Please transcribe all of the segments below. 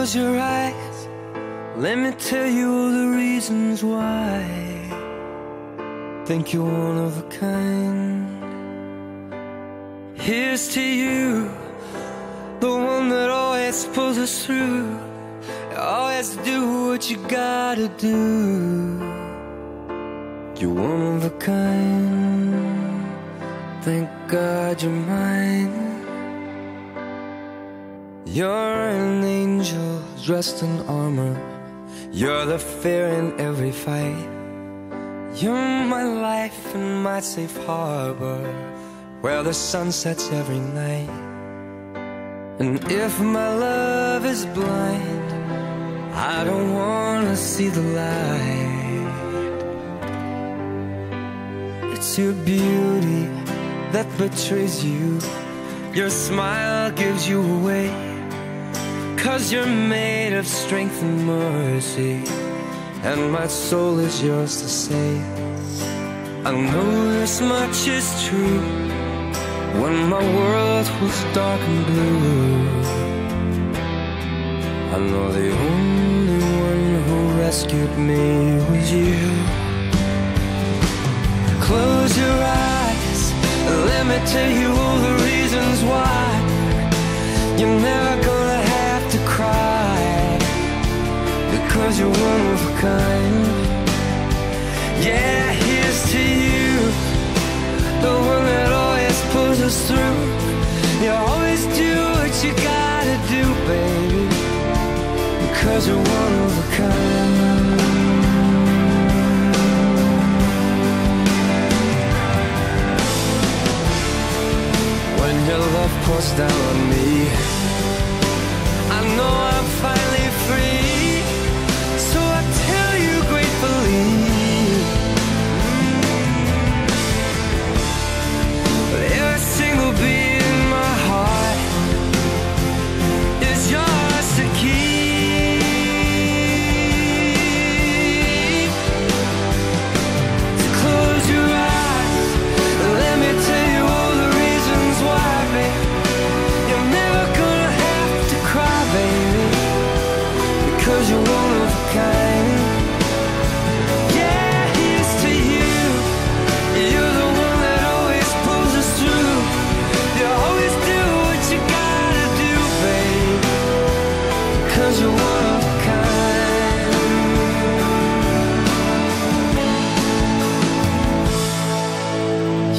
Close your eyes, let me tell you all the reasons why. Think you're one of a kind. Here's to you, the one that always pulls us through. Always do what you gotta do. You're one of a kind. Thank God you're mine. You're an angel dressed in armor. You're the fear in every fight. You're my life and my safe harbor, where the sun sets every night. And if my love is blind, I don't wanna see the light. It's your beauty that betrays you. Your smile gives you away, 'cause you're made of strength and mercy, and my soul is yours to save. I know this much is true. When my world was dark and blue, I know the only one who rescued me was you. Close your eyes, let me tell you all the reasons why. You're never gonna have to cry, because you're one of a kind. Yeah, here's to you, the one that always pulls us through. You always do what you gotta do, baby, because you're one of a kind. When your love pours down on me, I know I'm finally free. So I tell you gratefully, every single beat in my heart is yours to keep. So close your eyes, let me tell you all the reasons why, babe. You're never gonna have to cry, baby, because you're one of a kind. Yeah, here's to you, you're the one that always pulls us through. You always do what you gotta do, babe, because you're one of a kind.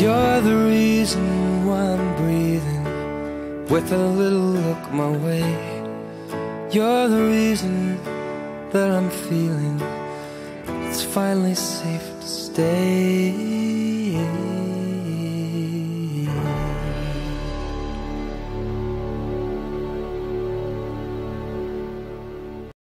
You're the reason why I'm breathing with a little look my way. You're the reason that I'm feeling it's finally safe to stay.